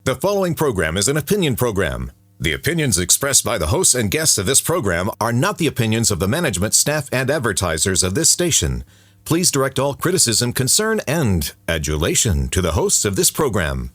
The following program is an opinion program. The opinions expressed by the hosts and guests of this program are not the opinions of the management, staff, and advertisers of this station. Please direct all criticism, concern, and adulation to the hosts of this program.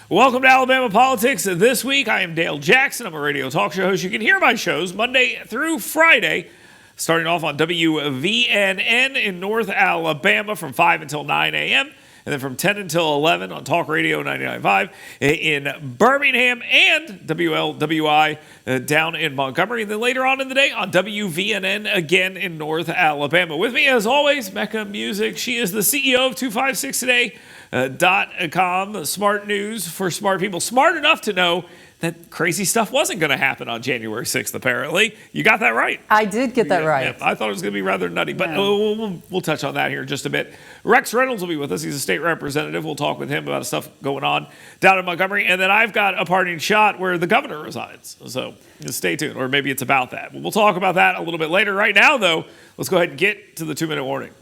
Welcome to Alabama Politics. This week, I am Dale Jackson. I'm a radio talk show host. You can hear my shows Monday through Friday, starting off on WVNN in North Alabama from 5 until 9 a.m., and then from 10 until 11 on Talk Radio 99.5 in Birmingham, and WLWI down in Montgomery, and then later on in the day on WVNN again in North Alabama. With me, as always, Mecca Musick. She is the CEO of 256today.com, smart news for smart people. Smart enough to know that crazy stuff wasn't going to happen on January 6th, apparently. You got that right. I did get that right. Yeah, I thought it was going to be rather nutty, but we'll touch on that here in just a bit. Rex Reynolds will be with us. He's a state representative. We'll talk with him about stuff going on down in Montgomery. And then I've got a parting shot where the governor resides. So just stay tuned, or maybe it's about that. We'll talk about that a little bit later. Right now, though, let's go ahead and get to the 2-minute warning.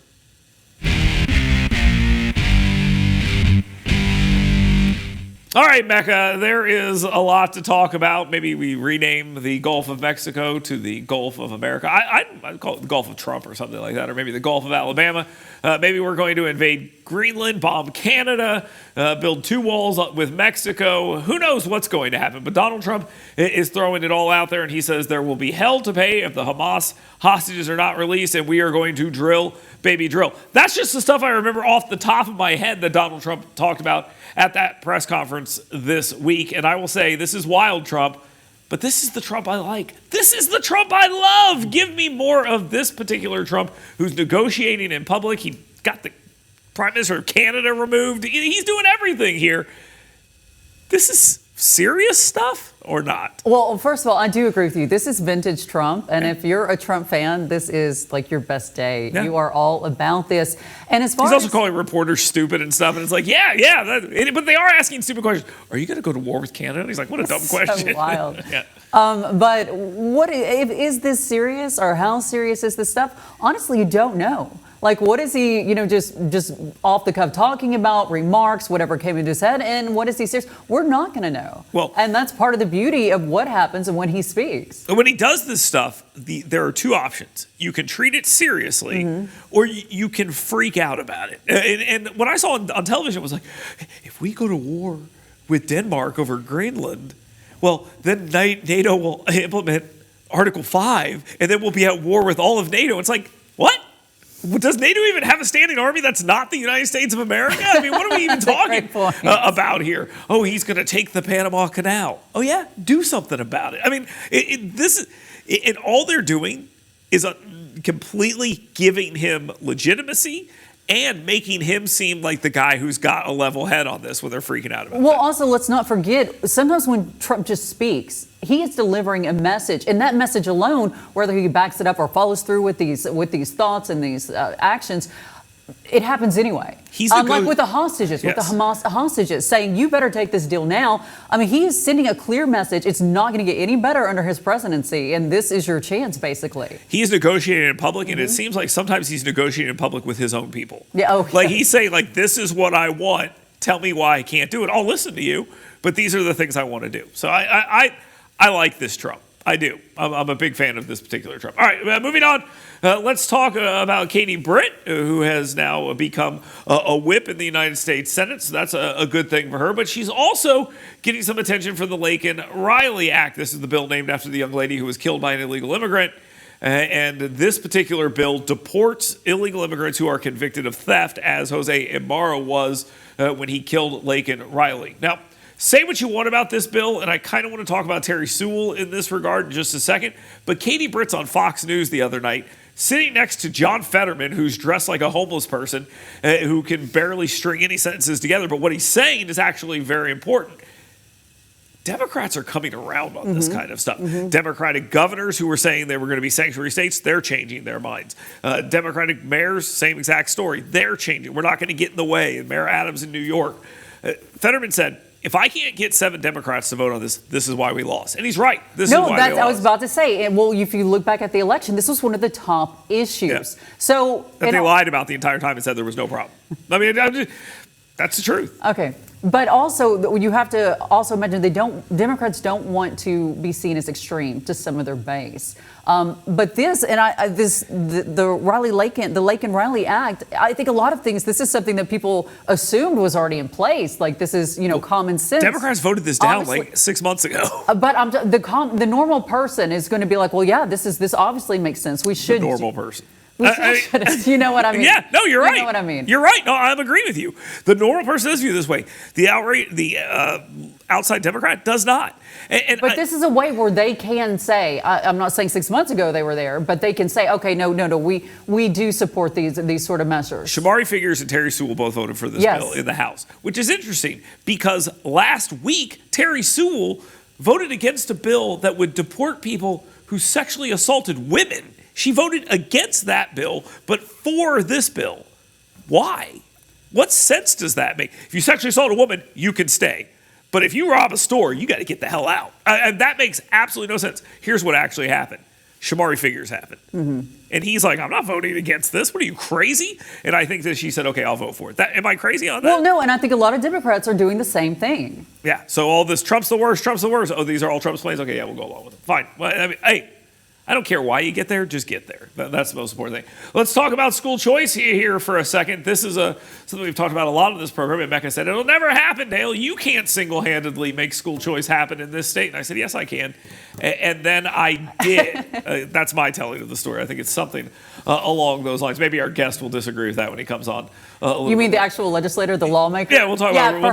All right, Mecca, there is a lot to talk about. Maybe we rename the Gulf of Mexico to the Gulf of America. I'd call it the Gulf of Trump or something like that, or maybe the Gulf of Alabama. Maybe we're going to invade Greenland, bomb Canada, build 2 walls with Mexico. Who knows what's going to happen? But Donald Trump is throwing it all out there, and he says there will be hell to pay if the Hamas hostages are not released, and we are going to drill, baby, drill. That's just the stuff I remember off the top of my head that Donald Trump talked about at that press conference this week. And I will say, this is wild Trump, but this is the Trump I like. This is the Trump I love. Give me more of this particular Trump who's negotiating in public. He got the Prime Minister of Canada removed. He's doing everything here. This is serious stuff or not? Well, first of all, I do agree with you. This is vintage Trump. And if you're a Trump fan, this is like your best day. Yeah. You are all about this. And as far He's also calling reporters stupid and stuff. And it's like, but they are asking stupid questions. Are you going to go to war with Canada? And he's like, what a dumb question. So wild. Yeah. But is this serious, or how serious is this stuff? Honestly, you don't know. Like, what is he, just off the cuff talking about, remarks, whatever came into his head, and what is he serious? We're not going to know. Well, and that's part of the beauty of what happens and when he speaks. When he does this stuff, there are 2 options. You can treat it seriously, or you can freak out about it. And what I saw on television was like, if we go to war with Denmark over Greenland, well, then NATO will implement Article 5, and then we'll be at war with all of NATO. It's like, what? Does NATO even have a standing army that's not the United States of America? I mean, what are we even talking about here? Oh, he's going to take the Panama Canal. Oh, yeah? Do something about it. I mean, and all they're doing is completely giving him legitimacy and making him seem like the guy who's got a level head on this when they're freaking out about it. Well, also, let's not forget, sometimes when Trump just speaks, he is delivering a message, and that message alone, whether he backs it up or follows through with these thoughts and these actions, it happens anyway. Like with the hostages, with the Hamas hostages, saying, you better take this deal now. I mean, he is sending a clear message. It's not going to get any better under his presidency, and this is your chance, basically. He is negotiating in public, and it seems like sometimes he's negotiating in public with his own people. Yeah. Like he's saying, like, this is what I want. Tell me why I can't do it. I'll listen to you, but these are the things I want to do. So I like this Trump. I do. I'm a big fan of this particular Trump. All right, moving on. Let's talk about Katie Britt, who has now become a whip in the United States Senate. So that's a good thing for her. But she's also getting some attention for the Laken Riley Act. This is the bill named after the young lady who was killed by an illegal immigrant. And this particular bill deports illegal immigrants who are convicted of theft, as Jose Ibarra was when he killed Laken Riley. Now, say what you want about this bill, and I kind of want to talk about Terry Sewell in this regard in just a second, but Katie Britt's on Fox News the other night, sitting next to John Fetterman, who's dressed like a homeless person, who can barely string any sentences together, but what he's saying is actually very important. Democrats are coming around on this kind of stuff. Democratic governors who were saying they were going to be sanctuary states, they're changing their minds. Democratic mayors, same exact story. They're changing. We're not going to get in the way. And Mayor Adams in New York. Fetterman said, if I can't get 7 Democrats to vote on this, this is why we lost. And he's right. This is No, why we that's lost. I was about to say. Well, if you look back at the election, this was one of the top issues. Yeah. So That they lied about the entire time and said there was no problem. I mean, that's the truth. Okay, but also you have to also imagine Democrats don't want to be seen as extreme to some of their base. But this and the Laken Riley Act, I think a lot of things. This is something that people assumed was already in place. Like this is common sense. Democrats voted this down Obviously. like 6 months ago. But the normal person is going to be like, well, yeah, this obviously makes sense. We should. The normal person. You know what I mean? Yeah, no, you're right. You know what I mean? You're right. No, I'm agreeing with you. The normal person does view this way. The outside Democrat does not. But this is a way where they can say, I'm not saying 6 months ago they were there, but they can say, okay, no, we do support these sort of measures. Shamari Figures and Terry Sewell both voted for this bill in the House, which is interesting because last week Terry Sewell voted against a bill that would deport people who sexually assaulted women. She voted against that bill, but for this bill. Why? What sense does that make? If you sexually assault a woman, you can stay. But if you rob a store, you got to get the hell out. And that makes absolutely no sense. Here's what actually happened. Shamari Figures happened. Mm-hmm. And he's like, I'm not voting against this. What are you, crazy? And I think that she said, okay, I'll vote for it. Am I crazy on that? Well, no, and I think a lot of Democrats are doing the same thing. Yeah, so all this Trump's the worst. Oh, these are all Trump's plans? Okay, yeah, we'll go along with it. Fine. Well, I mean, hey, I don't care why you get there, just get there. That's the most important thing. Let's talk about school choice here for a second. This is something we've talked about a lot in this program. And Mecca said, it'll never happen, Dale. You can't single-handedly make school choice happen in this state. And I said, yes, I can. And then I did. That's my telling of the story. I think it's something along those lines. Maybe our guest will disagree with that when he comes on. You mean the actual legislator, the lawmaker? Yeah, we'll talk about it. We'll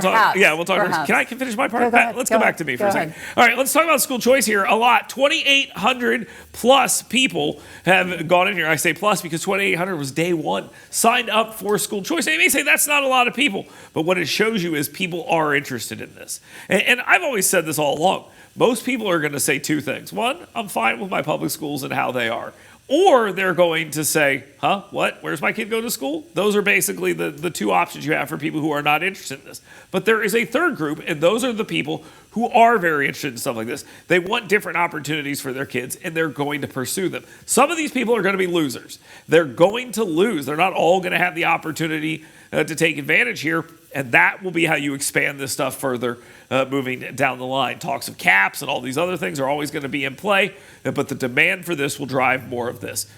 talk. Perhaps. Can I finish my part? Let's go back to me for a second. Ahead. All right, let's talk about school choice here a lot. 2,800 plus people have gone in here. I say plus because 2,800 was day one, signed up for school choice. And you may say that's not a lot of people, but what it shows you is people are interested in this. And I've always said this all along. Most people are going to say 2 things. One, I'm fine with my public schools and how they are. Or they're going to say, huh, what? Where's my kid go to school? Those are basically the 2 options you have for people who are not interested in this. But there is a third group, and those are the people who are very interested in stuff like this. They want different opportunities for their kids, and they're going to pursue them. Some of these people are going to be losers. They're going to lose. They're not all going to have the opportunity to take advantage here, and that will be how you expand this stuff further moving down the line. Talks of caps and all these other things are always going to be in play, but the demand for this will drive more of this.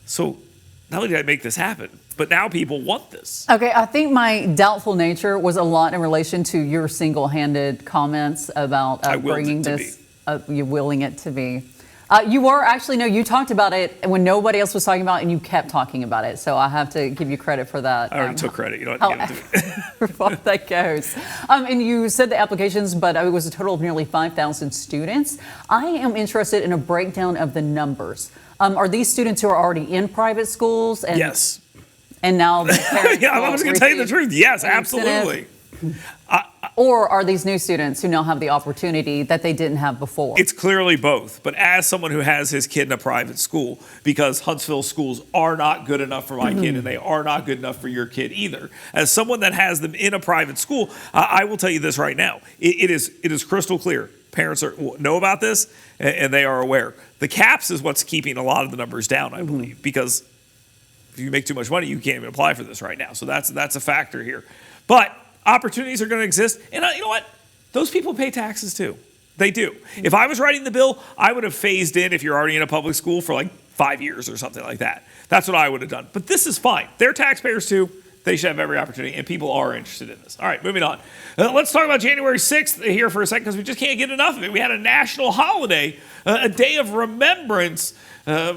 So not only did I make this happen, but now people want this. Okay, I think my doubtful nature was a lot in relation to your single-handed comments about bringing this. You willing it to be. You were actually, no, you talked about it when nobody else was talking about it, and you kept talking about it. So I have to give you credit for that. I already took credit. You don't have to give it to me. For how that goes. And you said the applications, but it was a total of nearly 5,000 students. I am interested in a breakdown of the numbers. Are these students who are already in private schools? And, yes. And now the parents yeah, I was going to tell you the truth. Yes, absolutely. Or are these new students who now have the opportunity that they didn't have before? It's clearly both. But as someone who has his kid in a private school, because Huntsville schools are not good enough for my kid and they are not good enough for your kid either. As someone that has them in a private school, I will tell you this right now. It is crystal clear. Parents know about this and they are aware. The caps is what's keeping a lot of the numbers down, I believe, because if you make too much money, you can't even apply for this right now. So that's a factor here. But opportunities are going to exist. And you know what? Those people pay taxes too. They do. If I was writing the bill, I would have phased in if you're already in a public school for like 5 years or something like that. That's what I would have done. But this is fine. They're taxpayers too. They should have every opportunity, and people are interested in this. All right, moving on. Let's talk about January 6th here for a second because we just can't get enough of it. We had a national holiday, a day of remembrance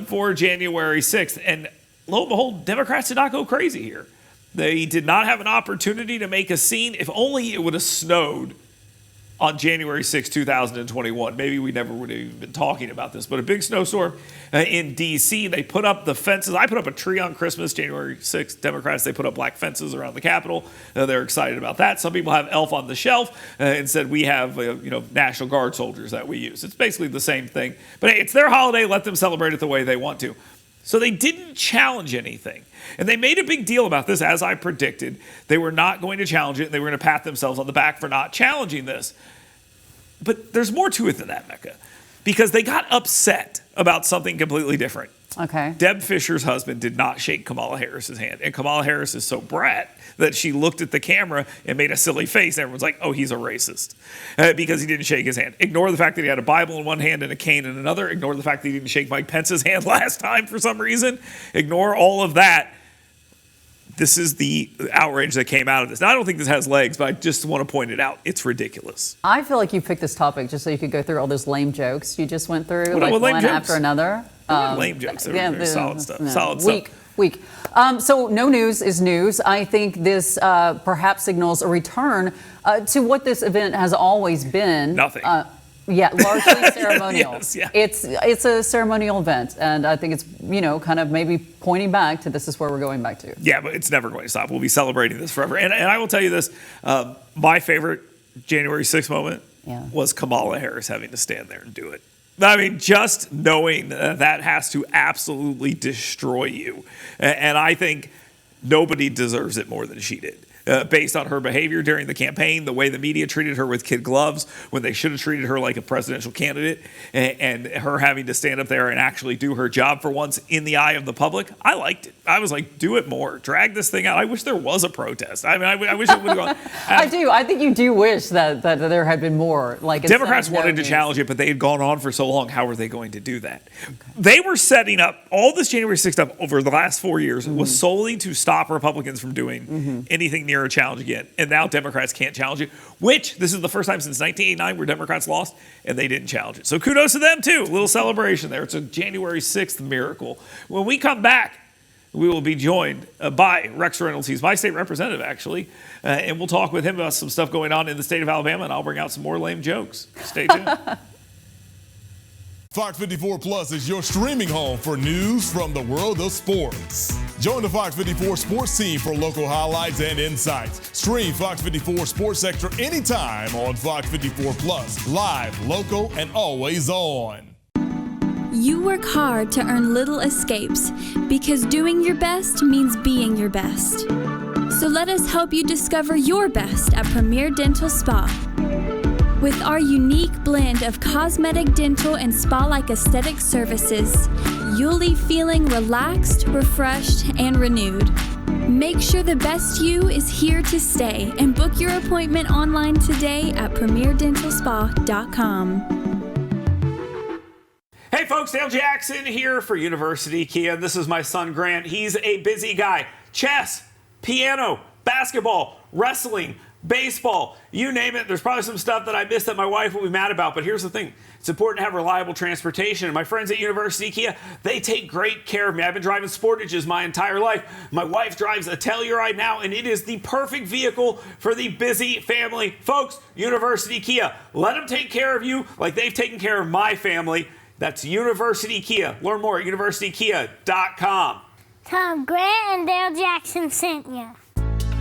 for January 6th. And lo and behold, Democrats did not go crazy here. They did not have an opportunity to make a scene. If only it would have snowed on January 6, 2021. Maybe we never would have even been talking about this. But a big snowstorm in D.C. They put up the fences. I put up a tree on Christmas, January 6th. Democrats, they put up black fences around the Capitol. They're excited about that. Some people have elf on the shelf and said we have National Guard soldiers that we use. It's basically the same thing. But hey, it's their holiday. Let them celebrate it the way they want to. So they didn't challenge anything. And they made a big deal about this, as I predicted. They were not going to challenge it. They were going to pat themselves on the back for not challenging this. But there's more to it than that, Mecca, because they got upset about something completely different. Okay. Deb Fisher's husband did not shake Kamala Harris's hand. And Kamala Harris is so brat that she looked at the camera and made a silly face. Everyone's like, oh, he's a racist because he didn't shake his hand. Ignore the fact that he had a Bible in one hand and a cane in another. Ignore the fact that he didn't shake Mike Pence's hand last time for some reason. Ignore all of that. This is the outrage that came out of this. Now, I don't think this has legs, but I just want to point it out. It's ridiculous. I feel like you picked this topic just so you could go through all those lame jokes you just went through, What one jokes? after another. Lame jokes. They're solid stuff. No, Solid weak. stuff. Weak. So no news is news. I think this perhaps signals a return to what this event has always been. Nothing. Largely ceremonial. Yes, yeah. It's a ceremonial event, and I think it's kind of maybe pointing back to this is where we're going back to. Yeah, but it's never going to stop. We'll be celebrating this forever. And I will tell you this: my favorite January 6th moment was Kamala Harris having to stand there and do it. I mean, just knowing that has to absolutely destroy you. And I think nobody deserves it more than she did. Based on her behavior during the campaign, the way the media treated her with kid gloves when they should have treated her like a presidential candidate, and her having to stand up there and actually do her job for once in the eye of the public. I liked it. I was like, do it more. Drag this thing out. I wish there was a protest. I mean, I wish it would have gone. I do. I think you do wish that there had been more. Democrats wanted to challenge it, but they had gone on for so long. How were they going to do that? Okay. They were setting up all this January 6th stuff over the last 4 years was solely to stop Republicans from doing anything near a challenge again. And now Democrats can't challenge it, which this is the first time since 1989 where Democrats lost and they didn't challenge it. So kudos to them too. A little celebration there. It's a January 6th miracle. When we come back, we will be joined by Rex Reynolds. He's my state representative, actually. And we'll talk with him about some stuff going on in the state of Alabama, and I'll bring out some more lame jokes. Stay tuned. Fox 54 Plus is your streaming home for news from the world of sports. Join the Fox 54 sports team for local highlights and insights. Stream Fox 54 Sports Extra anytime on Fox 54 Plus. Live, local, and always on. You work hard to earn little escapes because doing your best means being your best. So let us help you discover your best at Premier Dental Spa. With our unique blend of cosmetic, dental, and spa-like aesthetic services, you'll leave feeling relaxed, refreshed, and renewed. Make sure the best you is here to stay and book your appointment online today at premierdentalspa.com. Hey folks, Dale Jackson here for University Kia. This is my son Grant. He's a busy guy. Chess, piano, basketball, wrestling, baseball, you name it. There's probably some stuff that I missed that my wife will be mad about, but here's the thing. It's important to have reliable transportation. And my friends at University Kia, they take great care of me. I've been driving Sportages my entire life. My wife drives a Telluride now, and it is the perfect vehicle for the busy family. Folks, University Kia, let them take care of you like they've taken care of my family. That's University Kia. Learn more at universitykia.com. Tom, Grant and Dale Jackson sent you.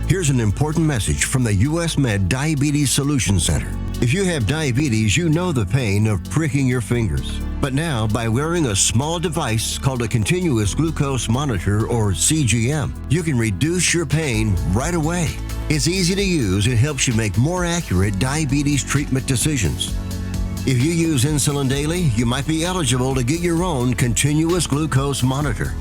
Here's an important message from the U.S. Med Diabetes Solution Center. If you have diabetes, you know the pain of pricking your fingers. But now, by wearing a small device called a continuous glucose monitor, or CGM, you can reduce your pain right away. It's easy to use and helps you make more accurate diabetes treatment decisions. If you use insulin daily, you might be eligible to get your own continuous glucose monitor.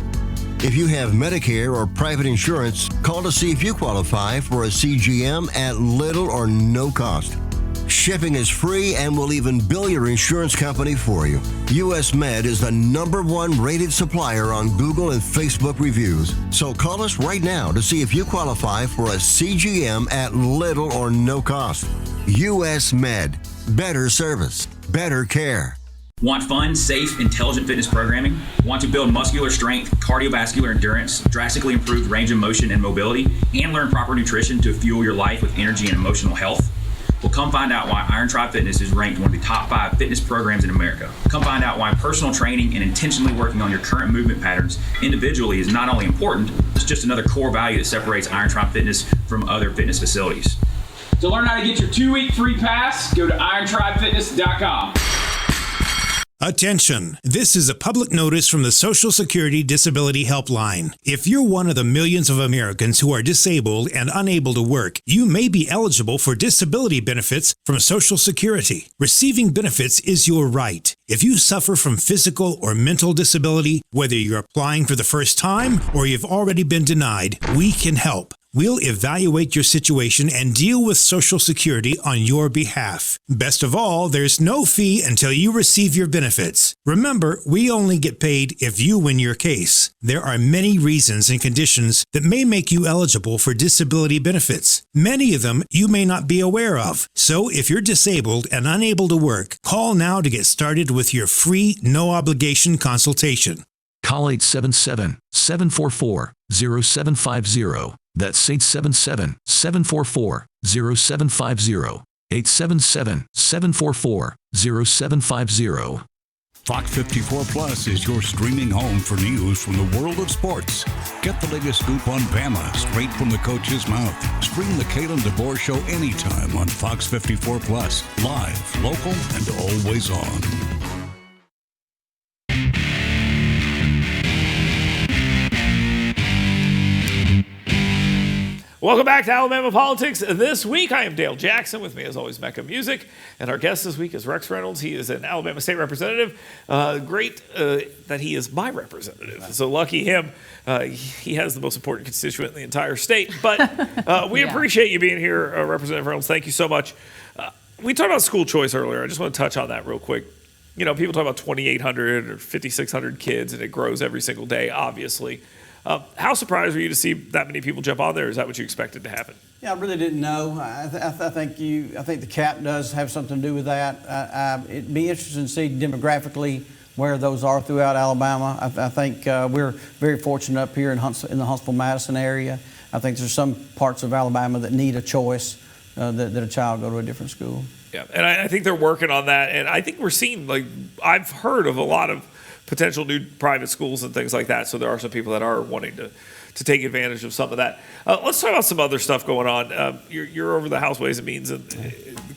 If you have Medicare or private insurance, call to see if you qualify for a CGM at little or no cost. Shipping is free and will even bill your insurance company for you. US Med is the #1 rated supplier on Google and Facebook reviews. So call us right now to see if you qualify for a CGM at little or no cost. US Med. Better service. Better care. Want fun, safe, intelligent fitness programming? Want to build muscular strength, cardiovascular endurance, drastically improve range of motion and mobility, and learn proper nutrition to fuel your life with energy and emotional health? Well, come find out why Iron Tribe Fitness is ranked one of the top 5 fitness programs in America. Come find out why personal training and intentionally working on your current movement patterns individually is not only important, it's just another core value that separates Iron Tribe Fitness from other fitness facilities. To learn how to get your 2-week free pass, go to irontribefitness.com. Attention! This is a public notice from the Social Security Disability Helpline. If you're one of the millions of Americans who are disabled and unable to work, you may be eligible for disability benefits from Social Security. Receiving benefits is your right. If you suffer from physical or mental disability, whether you're applying for the first time or you've already been denied, we can help. We'll evaluate your situation and deal with Social Security on your behalf. Best of all, there's no fee until you receive your benefits. Remember, we only get paid if you win your case. There are many reasons and conditions that may make you eligible for disability benefits. Many of them you may not be aware of. So if you're disabled and unable to work, call now to get started with your free, no-obligation consultation. Call 877-744-0750. That's 877-744-0750. 877-744-0750. Fox 54 Plus is your streaming home for news from the world of sports. Get the latest scoop on Bama straight from the coach's mouth. Stream the Kalen DeBoer Show anytime on Fox 54 Plus. Live, local, and always on. Welcome back to Alabama Politics. This week, I am Dale Jackson. With me, as always, Mecca Musick. And our guest this week is Rex Reynolds. He is an Alabama state representative. Great that he is my representative. So lucky him. He has the most important constituent in the entire state. But we appreciate you being here, Representative Reynolds. Thank you so much. We talked about school choice earlier. I just want to touch on that real quick. You know, people talk about 2,800 or 5,600 kids, and it grows every single day, obviously. How surprised were you to see that many people jump on there? Is that what you expected to happen? Yeah, I really didn't know. I think the cap does have something to do with that. It'd be interesting to see demographically where those are throughout Alabama. I think we're very fortunate up here in the Huntsville-Madison area. I think there's some parts of Alabama that need a choice that a child go to a different school. Yeah, and I think they're working on that. And I think we're seeing, like, I've heard of a lot of potential new private schools and things like that. So there are some people that are wanting to take advantage of some of that. Let's talk about some other stuff going on. You're over the House Ways and Means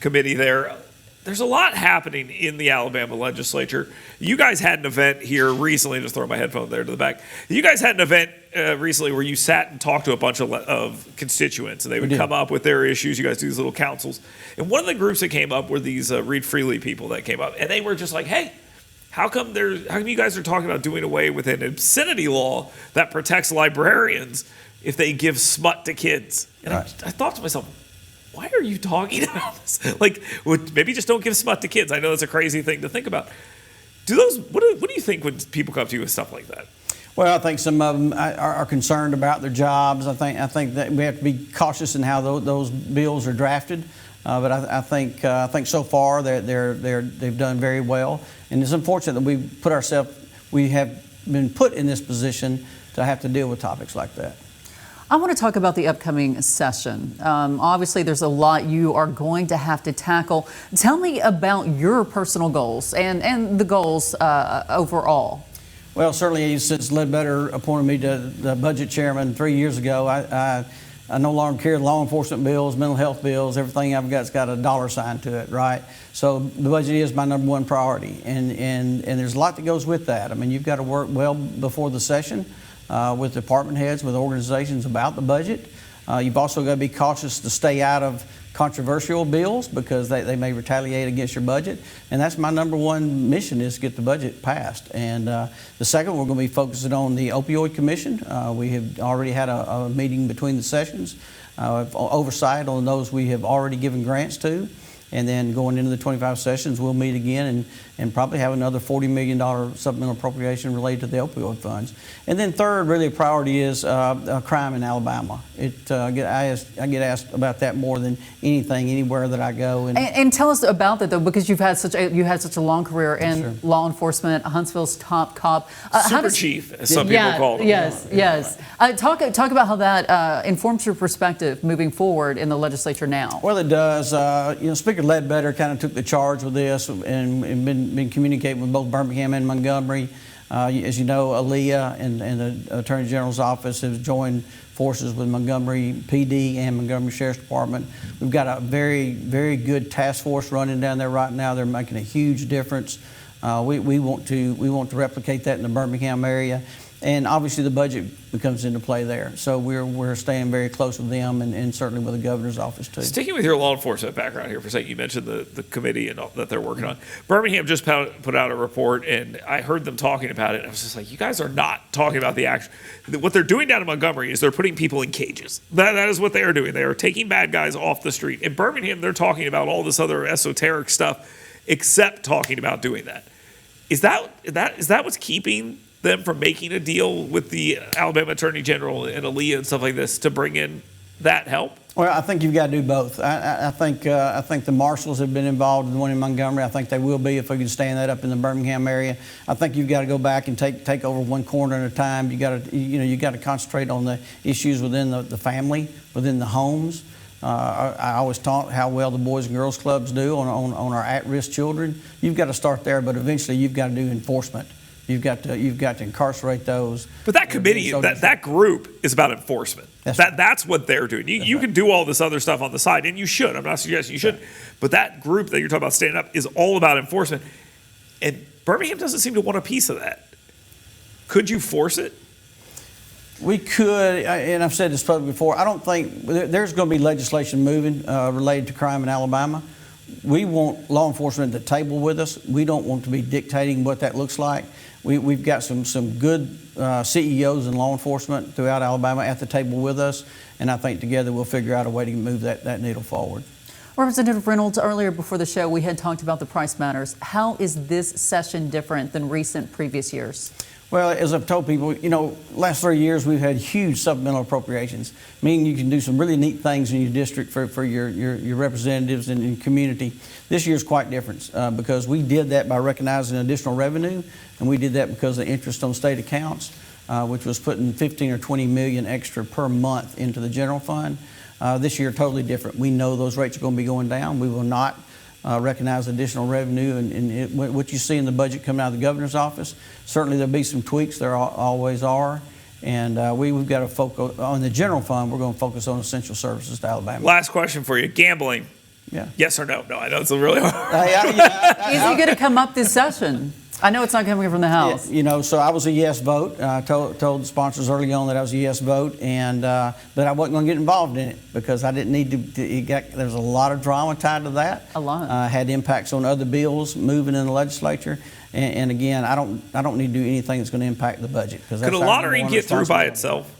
Committee there. There's a lot happening in the Alabama legislature. You guys had an event here recently. Just throw my headphone there to the back. You guys had an event recently where you sat and talked to a bunch of constituents, and they would come up with their issues. You guys do these little councils. And one of the groups that came up were these Read Freely people that came up. And they were just like, hey, how come you guys are talking about doing away with an obscenity law that protects librarians if they give smut to kids? And I thought to myself, why are you talking about this? Like, maybe just don't give smut to kids. I know that's a crazy thing to think about. What do you think when people come to you with stuff like that? Well, I think some of them are concerned about their jobs. I think that we have to be cautious in how those bills are drafted. But I think so far they've done very well, and it's unfortunate that we have been put in this position to have to deal with topics like that. I want to talk about the upcoming session. Obviously, there's a lot you are going to have to tackle. Tell me about your personal goals and the goals overall. Well, certainly since Ledbetter appointed me to the budget chairman 3 years ago, I no longer carry law enforcement bills, mental health bills. Everything I've got's got a dollar sign to it, right? So the budget is my number one priority, and there's a lot that goes with that. I mean, you've got to work well before the session with department heads, with organizations about the budget. You've also got to be cautious to stay out of controversial bills because they may retaliate against your budget. And that's my number one mission, is to get the budget passed. And the second, we're going to be focusing on the Opioid Commission. We have already had a meeting between the sessions, oversight on those we have already given grants to. And then going into the 25 sessions, we'll meet again and probably have another $40 million supplemental appropriation related to the opioid funds. And then third, really a priority is crime in Alabama. I get asked about that more than anything, anywhere that I go. And tell us about that, though, because you had such a long career in law enforcement, Huntsville's top cop. Super chief, as some people call him. Yes. Talk about how that informs your perspective moving forward in the legislature now. Well, it does. Speaker Ledbetter kind of took the charge with this and been communicating with both Birmingham and Montgomery. As you know, Aaliyah and the Attorney General's office have joined forces with Montgomery PD and Montgomery Sheriff's Department. We've got a very, very good task force running down there right now. They're making a huge difference We want to replicate that in the Birmingham area. And obviously the budget becomes into play there. So we're staying very close with them and certainly with the governor's office too. Sticking with your law enforcement background here for a second, you mentioned the committee and all that they're working on. Birmingham just put out a report, and I heard them talking about it. I was just like, you guys are not talking about the action. What they're doing down in Montgomery is they're putting people in cages. That is what they are doing. They are taking bad guys off the street. In Birmingham, they're talking about all this other esoteric stuff, except talking about doing that. Is that what's keeping them from making a deal with the Alabama Attorney General and Aaliyah and stuff like this to bring in that help? Well, I think you've got to do both. I think the marshals have been involved in the one in Montgomery. I think they will be if we can stand that up in the Birmingham area. I think you've got to go back and take over one corner at a time. You got to concentrate on the issues within the family, within the homes. I always taught how well the Boys and Girls Clubs do on our at-risk children. You've got to start there, but eventually you've got to do enforcement. You've got to incarcerate those. But that committee, that group is about enforcement. That's what they're doing. You can do all this other stuff on the side, and you should. I'm not suggesting you shouldn't. But that group that you're talking about standing up is all about enforcement. And Birmingham doesn't seem to want a piece of that. Could you force it? We could, and I've said this publicly before, I don't think there's going to be legislation moving related to crime in Alabama. We want law enforcement at the table with us. We don't want to be dictating what that looks like. We've got some good CEOs in law enforcement throughout Alabama at the table with us, and I think together we'll figure out a way to move that needle forward. Representative Reynolds, earlier before the show, we had talked about the price matters. How is this session different than recent previous years? Well, as I've told people, last 3 years we've had huge supplemental appropriations, meaning you can do some really neat things in your district for your representatives and your community. This year's quite different because we did that by recognizing additional revenue, and we did that because of interest on state accounts, which was putting 15 or 20 million extra per month into the general fund. This year, totally different. We know those rates are going to be going down. We will not recognize additional revenue, and what you see in the budget coming out of the governor's office, certainly there'll be some tweaks. There always are, and we've got to focus on the general fund. We're going to focus on essential services to Alabama. Last question for you: gambling. Yeah. Yes or no? No, I know it's a really hard. Is it going to come up this session? I know it's not coming from the House. Yeah, so I was a yes vote. I told the sponsors early on that I was a yes vote, and but I wasn't going to get involved in it because I didn't need to. There's a lot of drama tied to that. A lot. Had impacts on other bills moving in the legislature, and again, I don't need to do anything that's going to impact the budget. Could a lottery get through by itself?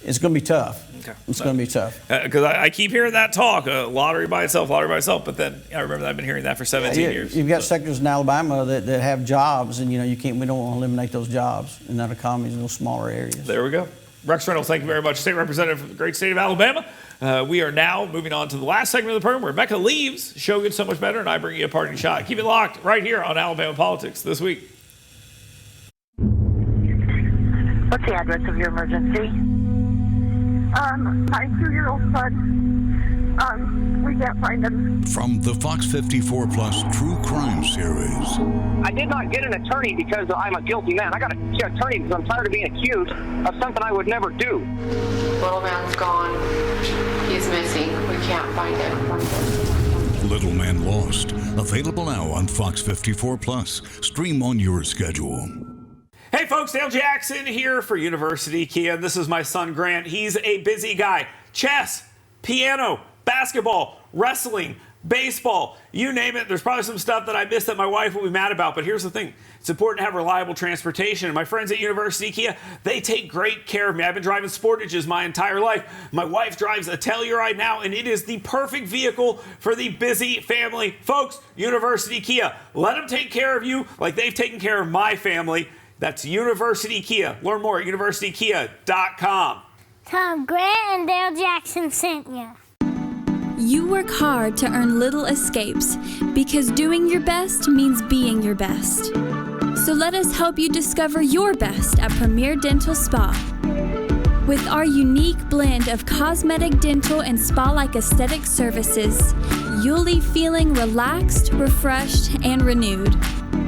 It's going to be tough. Okay. It's going to be tough. Because I keep hearing that talk, lottery by itself, but then I remember that I've been hearing that for 17 years. You've got sectors in Alabama that have jobs, and we don't want to eliminate those jobs in that economy in those smaller areas. There we go. Rex Reynolds, thank you very much. State Representative from the great state of Alabama. We are now moving on to the last segment of the program where Mecca leaves. Show gets so much better, and I bring you a parting shot. Keep it locked right here on Alabama Politics This Week. What's the address of your emergency? My 2-year-old son, we can't find him. From the Fox 54 Plus True Crime Series. I did not get an attorney because I'm a guilty man. I got an attorney because I'm tired of being accused of something I would never do. Little man's gone. He's missing. We can't find him. Little Man Lost. Available now on Fox 54 Plus. Stream on your schedule. Hey folks, Dale Jackson here for University Kia. This is my son Grant. He's a busy guy. Chess, piano, basketball, wrestling, baseball, you name it. There's probably some stuff that I missed that my wife will be mad about, but here's the thing. It's important to have reliable transportation. And my friends at University Kia, they take great care of me. I've been driving Sportages my entire life. My wife drives a Telluride now, and it is the perfect vehicle for the busy family. Folks, University Kia, let them take care of you like they've taken care of my family. That's University Kia. Learn more at universitykia.com. Tom, Grant, and Dale Jackson sent you. You work hard to earn little escapes because doing your best means being your best. So let us help you discover your best at Premier Dental Spa. With our unique blend of cosmetic, dental, and spa-like aesthetic services, you'll leave feeling relaxed, refreshed, and renewed.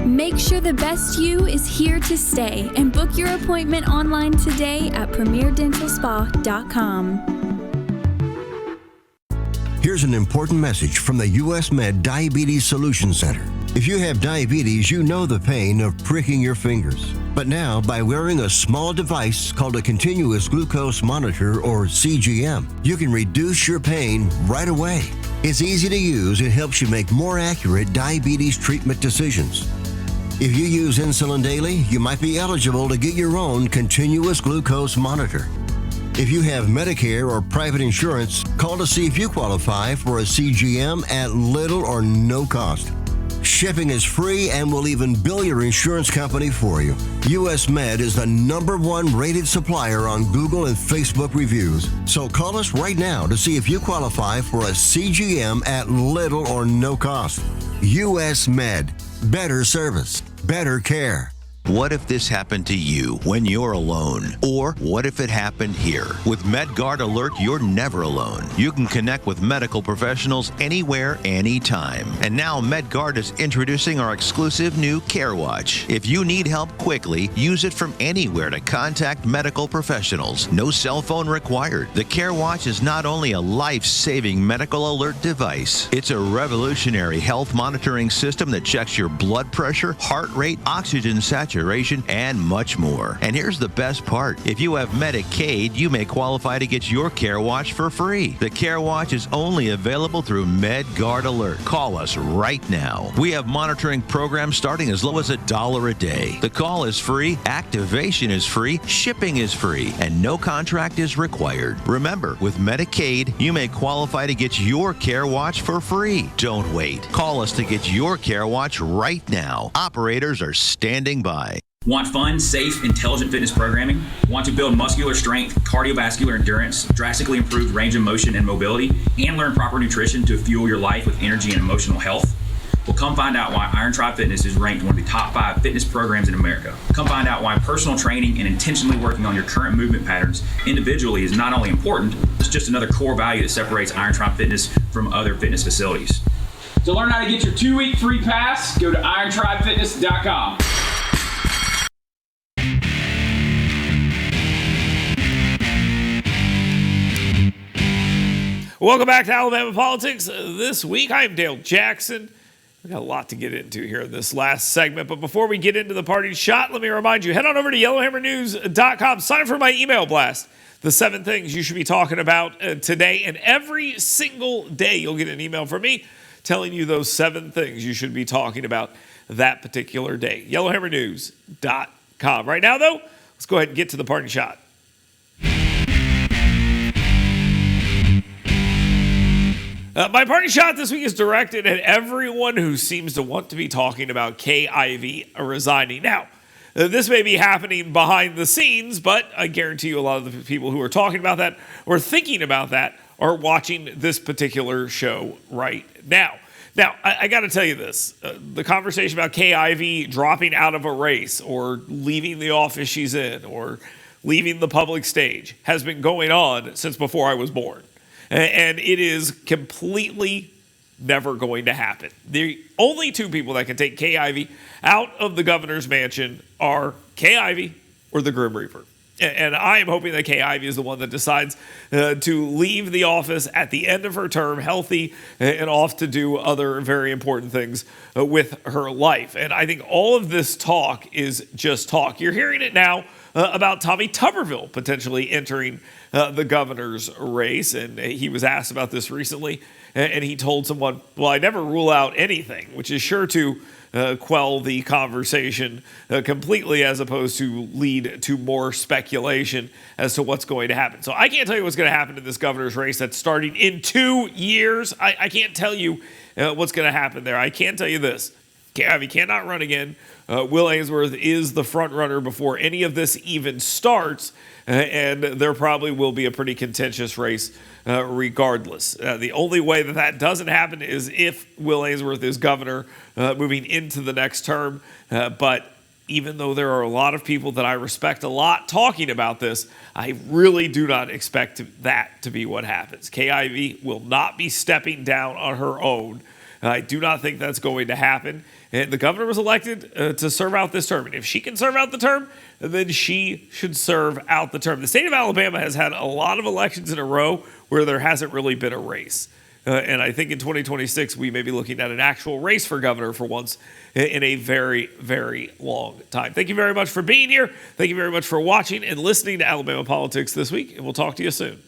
Make sure the best you is here to stay and book your appointment online today at premierdentalspa.com. Here's an important message from the U.S. Med Diabetes Solutions Center. If you have diabetes, you know the pain of pricking your fingers. But now, by wearing a small device called a continuous glucose monitor, or CGM, you can reduce your pain right away. It's easy to use and helps you make more accurate diabetes treatment decisions. If you use insulin daily, you might be eligible to get your own continuous glucose monitor. If you have Medicare or private insurance, call to see if you qualify for a CGM at little or no cost. Shipping is free and will even bill your insurance company for you. US Med is the #1 rated supplier on Google and Facebook reviews. So call us right now to see if you qualify for a CGM at little or no cost. US Med. Better service. Better care. What if this happened to you when you're alone? Or what if it happened here? With MedGuard Alert, you're never alone. You can connect with medical professionals anywhere, anytime. And now MedGuard is introducing our exclusive new Care Watch. If you need help quickly, use it from anywhere to contact medical professionals. No cell phone required. The Care Watch is not only a life-saving medical alert device, it's a revolutionary health monitoring system that checks your blood pressure, heart rate, oxygen saturation, and much more. And here's the best part. If you have Medicaid, you may qualify to get your Care Watch for free. The Care Watch is only available through MedGuard Alert. Call us right now. We have monitoring programs starting as low as $1 a day. The call is free, activation is free, shipping is free, and no contract is required. Remember, with Medicaid, you may qualify to get your Care Watch for free. Don't wait. Call us to get your Care Watch right now. Operators are standing by. Want fun, safe, intelligent fitness programming? Want to build muscular strength, cardiovascular endurance, drastically improve range of motion and mobility, and learn proper nutrition to fuel your life with energy and emotional health? Well, come find out why Iron Tribe Fitness is ranked one of the top 5 fitness programs in America. Come find out why personal training and intentionally working on your current movement patterns individually is not only important, it's just another core value that separates Iron Tribe Fitness from other fitness facilities. To learn how to get your 2-week free pass, go to irontribefitness.com. Welcome back to Alabama Politics. This week, I'm Dale Jackson. We've got a lot to get into here in this last segment. But before we get into the party shot, let me remind you, head on over to yellowhammernews.com. Sign up for my email blast. The 7 things you should be talking about today. And every single day, you'll get an email from me telling you those 7 things you should be talking about that particular day. yellowhammernews.com. Right now, though, let's go ahead and get to the party shot. My party shot this week is directed at everyone who seems to want to be talking about Kay Ivey resigning. Now, this may be happening behind the scenes, but I guarantee you a lot of the people who are talking about that or thinking about that are watching this particular show right now. Now, I got to tell you this. The conversation about Kay Ivey dropping out of a race or leaving the office she's in or leaving the public stage has been going on since before I was born. And it is completely never going to happen. The only 2 people that can take Kay Ivey out of the governor's mansion are Kay Ivey or the Grim Reaper. And I am hoping that Kay Ivey is the one that decides to leave the office at the end of her term healthy and off to do other very important things with her life. And I think all of this talk is just talk. You're hearing it now about Tommy Tuberville potentially entering the governor's race. And he was asked about this recently. And he told someone, well, I never rule out anything, which is sure to quell the conversation completely as opposed to lead to more speculation as to what's going to happen. So I can't tell you what's going to happen in this governor's race that's starting in 2 years. I can't tell you what's going to happen there. I can tell you this. Kay Ivey cannot run again. Will Ainsworth is the front runner before any of this even starts, and there probably will be a pretty contentious race regardless. The only way that doesn't happen is if Will Ainsworth is governor moving into the next term. But even though there are a lot of people that I respect a lot talking about this, I really do not expect that to be what happens. Kay Ivey will not be stepping down on her own. I do not think that's going to happen. And the governor was elected to serve out this term. And if she can serve out the term, then she should serve out the term. The state of Alabama has had a lot of elections in a row where there hasn't really been a race. And I think in 2026, we may be looking at an actual race for governor for once in a very, very long time. Thank you very much for being here. Thank you very much for watching and listening to Alabama Politics this week, and we'll talk to you soon.